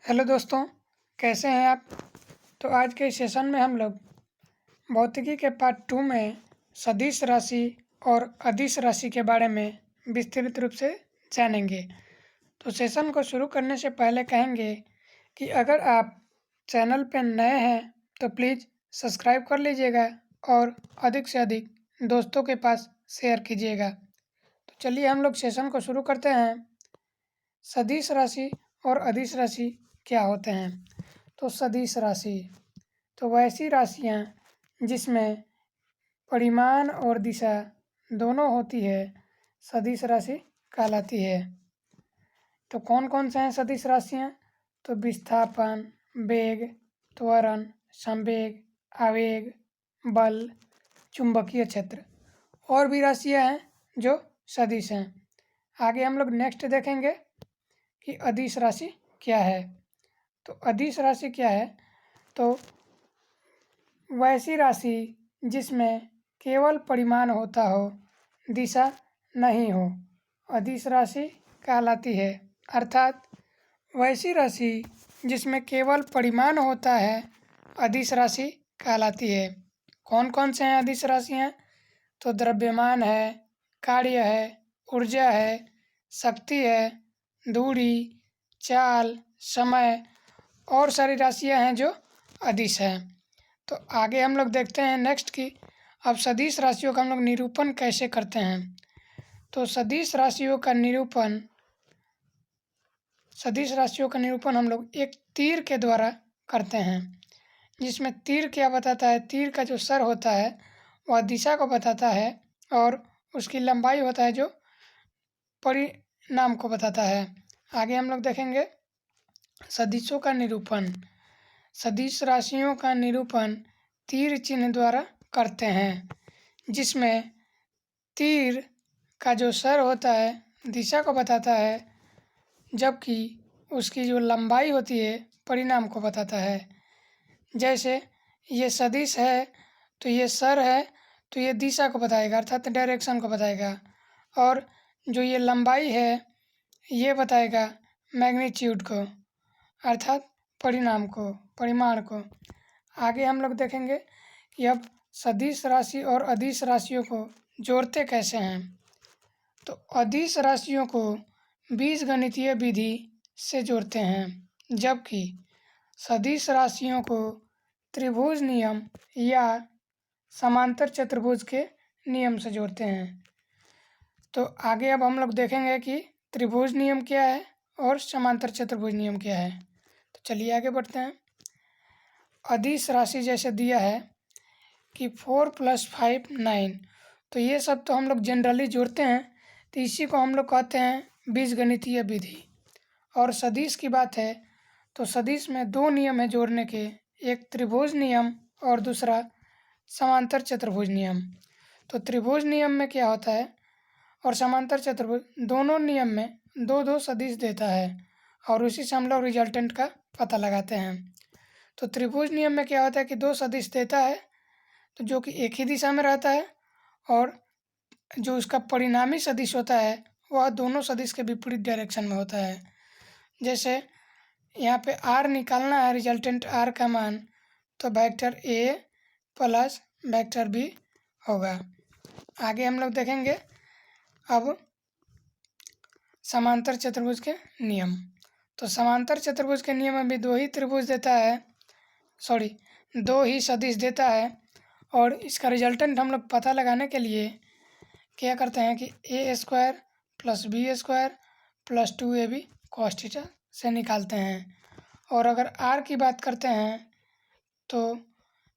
Hello दोस्तों, कैसे हैं आप? तो आज के सेशन में हम लोग भौतिकी के पार्ट 2 में सदिश राशि और अदिश राशि के बारे में विस्तृत रूप से जानेंगे। तो सेशन को शुरू करने से पहले कहेंगे कि अगर आप चैनल पर नए हैं तो प्लीज़ सब्सक्राइब कर लीजिएगा और अधिक से अधिक दोस्तों के पास शेयर कीजिएगा। तो चलिए हम लोग सेशन को शुरू करते हैं। सदिश राशि और अदिश राशि क्या होते हैं? तो सदिश राशि तो वैसी राशियाँ जिसमें परिमाण और दिशा दोनों होती है, सदिश राशि कहलाती है। तो कौन कौन से हैं सदिश राशियाँ? तो विस्थापन, वेग, त्वरण, संवेग, आवेग, बल, चुंबकीय क्षेत्र और भी राशियाँ हैं जो सदिश हैं। आगे हम लोग नेक्स्ट देखेंगे कि अदिश राशि क्या है। तो अदिश राशि क्या है? तो वैसी राशि जिसमें केवल परिमाण होता हो, दिशा नहीं हो, अदिश राशि कहलाती है। अर्थात वैसी राशि जिसमें केवल परिमाण होता है, अदिश राशि कहलाती है। कौन कौन से हैं अदिश राशियाँ? तो द्रव्यमान है, कार्य है, ऊर्जा है, शक्ति है, दूरी, चाल, समय और सारी राशियाँ हैं जो अदिश हैं। तो आगे हम लोग देखते हैं नेक्स्ट कि अब सदिश राशियों का हम लोग निरूपण कैसे करते हैं। तो सदिश राशियों का निरूपण हम लोग एक तीर के द्वारा करते हैं, जिसमें तीर क्या बताता है? तीर का जो सर होता है वह दिशा को बताता है और उसकी लंबाई होता है जो परिणाम को बताता है। आगे हम लोग देखेंगे सदिशों का निरूपण। सदिश राशियों का निरूपण तीर चिन्ह द्वारा करते हैं, जिसमें तीर का जो सर होता है दिशा को बताता है, जबकि उसकी जो लंबाई होती है परिणाम को बताता है। जैसे ये सदिश है तो ये सर है तो ये दिशा को बताएगा अर्थात डायरेक्शन को बताएगा, और जो ये लंबाई है ये बताएगा मैग्नीट्यूड को अर्थात परिमाण को। आगे हम लोग देखेंगे कि अब सदिश राशि और अदिश राशियों को जोड़ते कैसे हैं। तो अदिश राशियों को बीजगणितीय विधि से जोड़ते हैं, जबकि सदिश राशियों को त्रिभुज नियम या समांतर चतुर्भुज के नियम से जोड़ते हैं। तो आगे अब हम लोग देखेंगे कि त्रिभुज नियम क्या है और समांतर चतुर्भुज नियम क्या है। तो चलिए आगे बढ़ते हैं। अदिश राशि जैसे दिया है कि 4 + 5 9, तो ये सब तो हम लोग जनरली जोड़ते हैं, तो इसी को हम लोग कहते हैं बीजगणितीय विधि। और सदिश की बात है तो सदिश में दो नियम है जोड़ने के, एक त्रिभुज नियम और दूसरा समांतर चतुर्भुज नियम। तो त्रिभुज नियम में क्या होता है और समांतर चतुर्भुज दोनों नियम में दो दो सदिश देता है और उसी से हम लोग रिजल्टेंट का पता लगाते हैं। तो त्रिभुज नियम में क्या होता है कि दो सदिश देता है तो जो कि एक ही दिशा में रहता है, और जो उसका परिणामी सदिश होता है वह दोनों सदिश के विपरीत डायरेक्शन में होता है। जैसे यहाँ पे r निकालना है, रिजल्टेंट r का मान, तो vector a plus vector b होगा। आगे हम लोग देखेंगे अब समांतर चतुर्भुज के नियम। तो समांतर चतुर्भुज के नियम में भी दो ही सदिश देता है, और इसका रिजल्टेंट हम लोग पता लगाने के लिए क्या करते हैं कि a² + b² + 2ab cos theta से निकालते हैं। और अगर r की बात करते हैं तो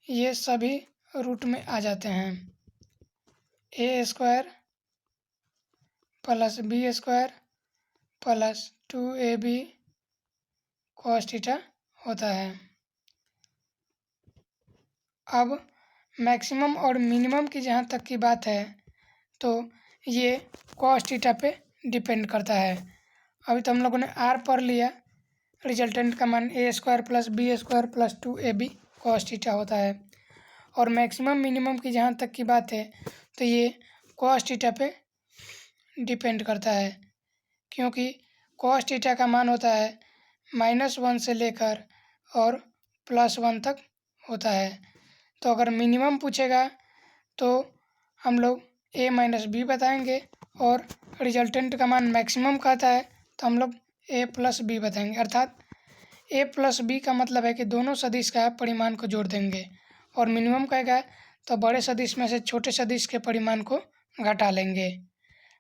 ये सभी रूट में आ जाते हैं। a² + b² + 2ab cos theta होता है। अब मैक्सिमम और मिनिमम की जहाँ तक की बात है तो ये cos थीटा पे डिपेंड करता है। अभी तो हम लोगों ने r पढ़ लिया, रिजल्टेंट का मान a² + b² + 2ab cos theta होता है। और मैक्सिमम मिनिमम की जहाँ तक की बात है तो ये cos थीटा पे डिपेंड करता है, क्योंकि cos थीटा का मान होता है -1 से लेकर और +1 तक होता है। तो अगर मिनिमम पूछेगा तो हम लोग a - b बताएंगे, और रिजल्टेंट का मान मैक्सिमम कहता है तो हम लोग a + b बताएंगे। अर्थात a + b का मतलब है कि दोनों सदिश का परिमाण को जोड़ देंगे, और मिनिमम कहेगा तो बड़े सदिश में से छोटे सदिश के परिमाण को घटा लेंगे।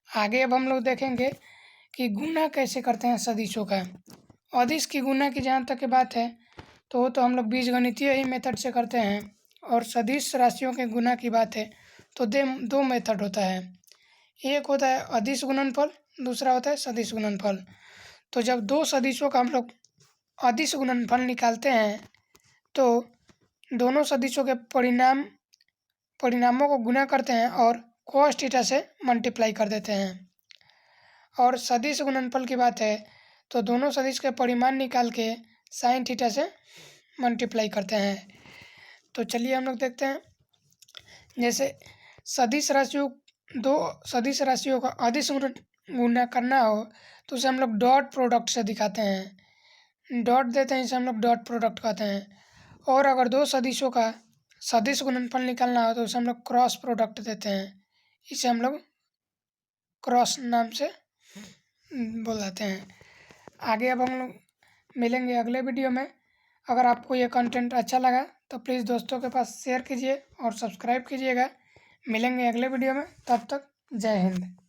आगे अब हम लोग देखेंगे कि गुणा कैसे करते हैं सदिशों का। अदिश की गुणा की जहाँ तक की बात है तो हम लोग बीजगणितीय ही मेथड से करते हैं, और सदिश राशियों के गुणा की बात है तो दो मेथड होता है। एक होता है अदिश गुणनफल, दूसरा होता है सदिश गुणनफल। तो जब दो सदिशों का हम लोग अदिश गुणनफल निकालते हैं तो दोनों सदिशों के परिणामों को गुणा करते हैं और cos थीटा से मल्टीप्लाई कर देते हैं। और सदिश गुणनफल की बात है तो दोनों सदिश के परिमाण निकाल के sin थीटा से मल्टीप्लाई करते हैं। तो चलिए हम लोग देखते हैं। जैसे दो सदिश राशियों का अदिश गुणा करना हो तो उसे हम लोग डॉट प्रोडक्ट से दिखाते हैं। डॉट देते हैं, इसे हम लोग डॉट प्रोडक्ट कहते हैं। और अगर दो सदिशों का सदिश गुणनफल निकालना हो तो उसे हम लोग क्रॉस प्रोडक्ट देते हैं। इसे हम लोग क्रॉस नाम से बुलाते हैं। आगे अब हम लोग मिलेंगे अगले वीडियो में। अगर आपको ये कंटेंट अच्छा लगा तो प्लीज़ दोस्तों के पास शेयर कीजिए और सब्सक्राइब कीजिएगा। मिलेंगे अगले वीडियो में, तब तक जय हिंद।